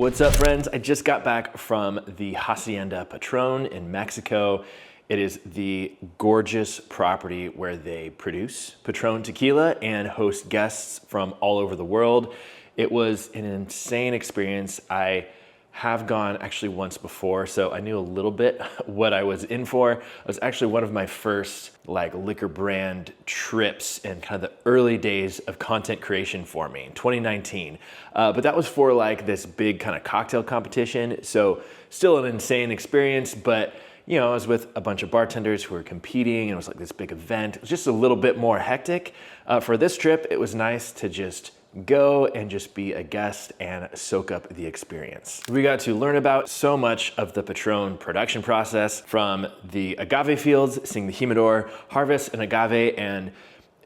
What's up, friends? I just got back from the Hacienda Patrón in Mexico. It is the gorgeous property where they produce Patrón tequila and host guests from all over the world. It was an insane experience. I have gone actually once before, so I knew a little bit what I was in for. It was actually one of my first liquor brand trips in kind of the early days of content creation for me in 2019. But that was for this big kind of cocktail competition. So still an insane experience, but I was with a bunch of bartenders who were competing, and it was like this big event. It was just a little bit more hectic. For this trip, it was nice to just go and just be a guest and soak up the experience. We got to learn about so much of the Patrón production process, from the agave fields, seeing the humidor harvest an agave and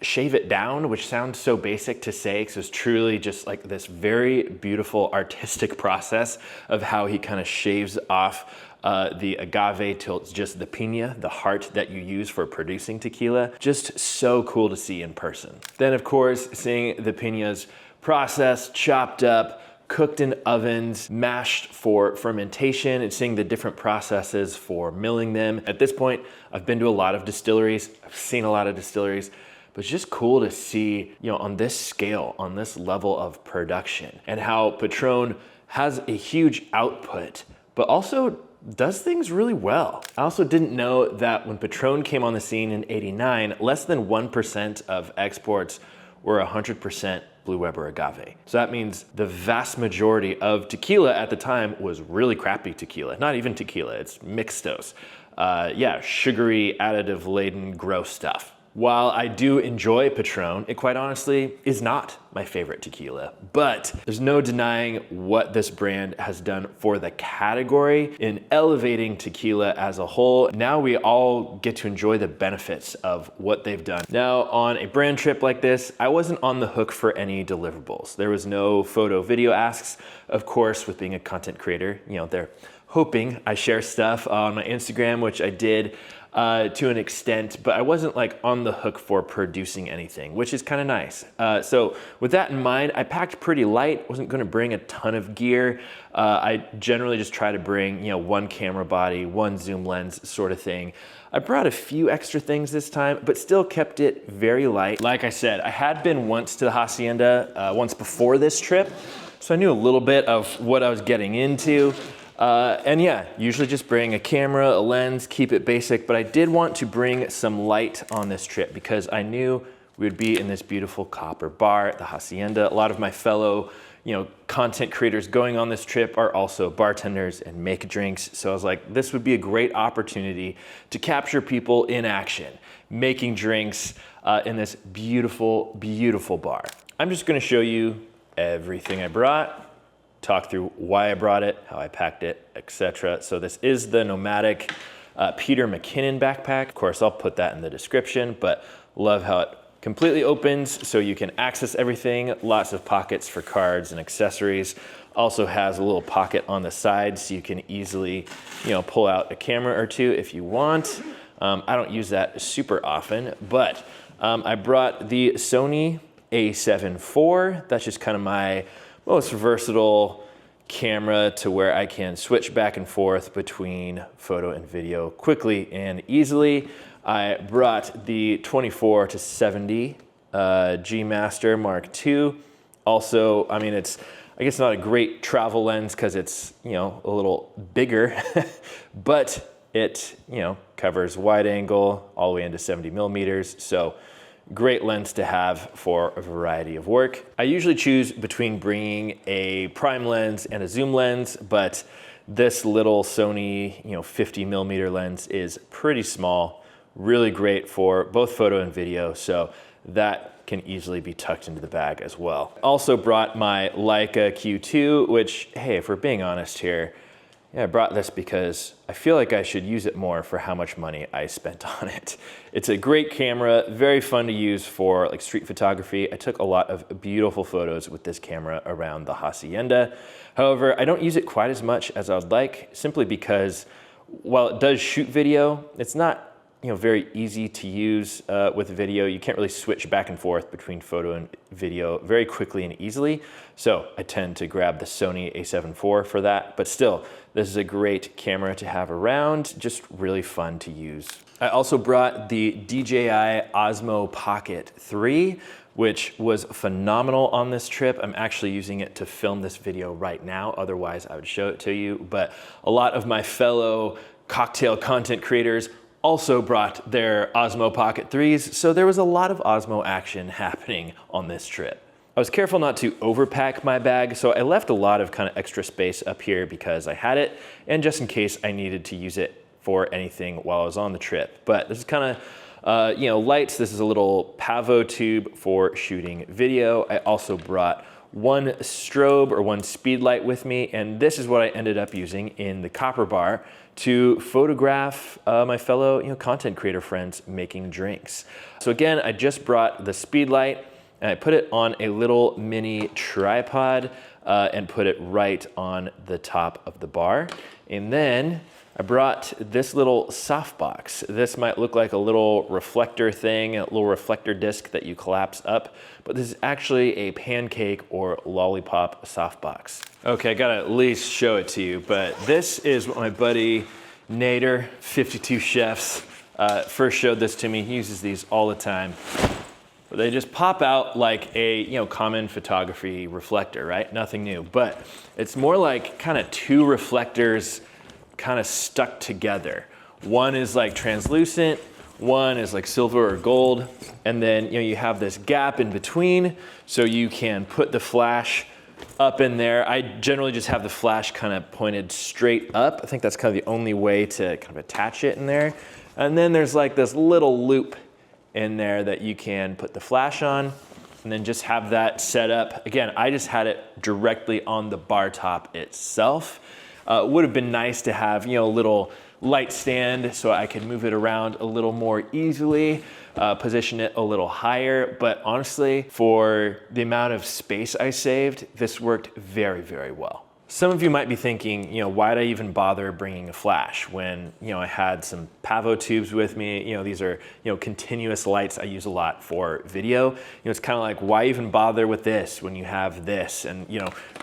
shave it down, which sounds so basic to say because it's truly just like this very beautiful artistic process of how he kind of shaves off the agave till it's just the piña, the heart that you use for producing tequila. Just so cool to see in person. Then of course, seeing the piñas processed, chopped up, cooked in ovens, mashed for fermentation, and seeing the different processes for milling them. At this point, I've been to a lot of distilleries, I've seen a lot of distilleries, but it's just cool to see, on this scale, on this level of production, and how Patrón has a huge output, but also does things really well. I also didn't know that when Patrón came on the scene in '89, less than 1% of exports were 100% Blue Weber agave. So that means the vast majority of tequila at the time was really crappy tequila. Not even tequila, it's mixtos. Sugary, additive laden, gross stuff. While I do enjoy Patrón, it quite honestly is not my favorite tequila, but there's no denying what this brand has done for the category in elevating tequila as a whole. Now we all get to enjoy the benefits of what they've done. Now, on a brand trip like this, I wasn't on the hook for any deliverables. There was no photo video asks. Of course, with being a content creator, they're hoping I share stuff on my Instagram, which I did to an extent, but I wasn't on the hook for producing anything, which is kind of nice. So with that in mind, I packed pretty light, wasn't gonna bring a ton of gear. I generally just try to bring, one camera body, one zoom lens sort of thing. I brought a few extra things this time, but still kept it very light. Like I said, I had been once to the Hacienda once before this trip, so I knew a little bit of what I was getting into. Usually just bring a camera, a lens, keep it basic, but I did want to bring some light on this trip because I knew we would be in this beautiful copper bar at the Hacienda. A lot of my fellow, content creators going on this trip are also bartenders and make drinks. So I was like, this would be a great opportunity to capture people in action, making drinks in this beautiful, beautiful bar. I'm just gonna show you everything I brought, talk through why I brought it, how I packed it, etc. So this is the Nomadic Peter McKinnon backpack. Of course, I'll put that in the description, but love how it completely opens so you can access everything. Lots of pockets for cards and accessories. Also has a little pocket on the side so you can easily, pull out a camera or two if you want. I don't use that super often, but I brought the Sony A7 IV. That's just kind of my most versatile camera to where I can switch back and forth between photo and video quickly and easily. I brought the 24-70 G Master Mark II. Also, it's, I guess, not a great travel lens because it's, a little bigger, but it, covers wide angle all the way into 70 millimeters. So great lens to have for a variety of work. I usually choose between bringing a prime lens and a zoom lens, but this little Sony 50 millimeter lens is pretty small, really great for both photo and video, so that can easily be tucked into the bag as well. Also brought my Leica Q2, which, hey, if we're being honest here, I brought this because I feel like I should use it more for how much money I spent on it. It's a great camera, very fun to use for street photography. I took a lot of beautiful photos with this camera around the Hacienda. However, I don't use it quite as much as I would like, simply because while it does shoot video, it's not very easy to use with video. You can't really switch back and forth between photo and video very quickly and easily. So I tend to grab the Sony a7 IV for that, but still, this is a great camera to have around, just really fun to use. I also brought the DJI Osmo Pocket 3, which was phenomenal on this trip. I'm actually using it to film this video right now. Otherwise, I would show it to you. But a lot of my fellow cocktail content creators also brought their Osmo Pocket 3s. So there was a lot of Osmo action happening on this trip. I was careful not to overpack my bag, so I left a lot of kind of extra space up here because I had it, and just in case I needed to use it for anything while I was on the trip. But this is kind of lights. This is a little Pavo tube for shooting video. I also brought one strobe or one speed light with me, and this is what I ended up using in the copper bar to photograph my fellow content creator friends making drinks. So again, I just brought the speed light and I put it on a little mini tripod and put it right on the top of the bar. And then I brought this little softbox. This might look like a little reflector thing, a little reflector disc that you collapse up, but this is actually a pancake or lollipop softbox. Okay, I gotta at least show it to you, but this is what my buddy Nader, 52 Chefs, first showed this to me. He uses these all the time. But they just pop out like a common photography reflector, right? Nothing new, but it's more like kind of two reflectors kind of stuck together. One is like translucent, one is like silver or gold, and then you have this gap in between so you can put the flash up in there. I generally just have the flash kind of pointed straight up. I think that's kind of the only way to kind of attach it in there. And then there's like this little loop in there that you can put the flash on and then just have that set up. Again, I just had it directly on the bar top itself. It would have been nice to have a little light stand so I could move it around a little more easily, position it a little higher. But honestly, for the amount of space I saved, this worked very, very well. Some of you might be thinking, why'd I even bother bringing a flash when, I had some Pavo tubes with me. These are, continuous lights I use a lot for video. It's kind of like, why even bother with this when you have this and,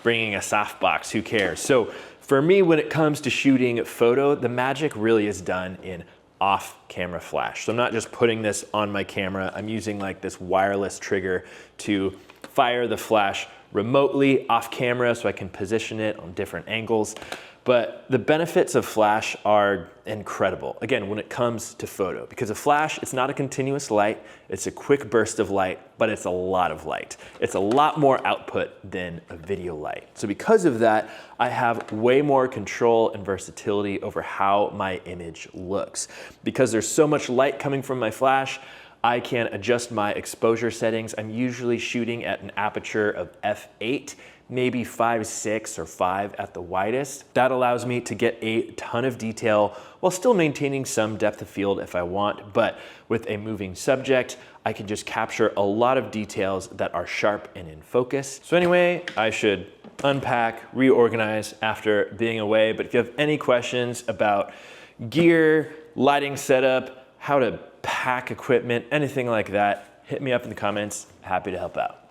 bringing a softbox, who cares? So for me, when it comes to shooting photo, the magic really is done in off-camera flash. So I'm not just putting this on my camera. I'm using like this wireless trigger to fire the flash remotely off camera so I can position it on different angles. But the benefits of flash are incredible, again, when it comes to photo, because a flash, it's not a continuous light, it's a quick burst of light, but it's a lot of light. It's a lot more output than a video light. So because of that, I have way more control and versatility over how my image looks. Because there's so much light coming from my flash, I can adjust my exposure settings. I'm usually shooting at an aperture of f8, maybe 5.6 or 5 at the widest. That allows me to get a ton of detail while still maintaining some depth of field if I want, but with a moving subject, I can just capture a lot of details that are sharp and in focus. So anyway, I should unpack, reorganize after being away, but if you have any questions about gear, lighting setup, how to pack equipment, anything like that, hit me up in the comments. Happy to help out.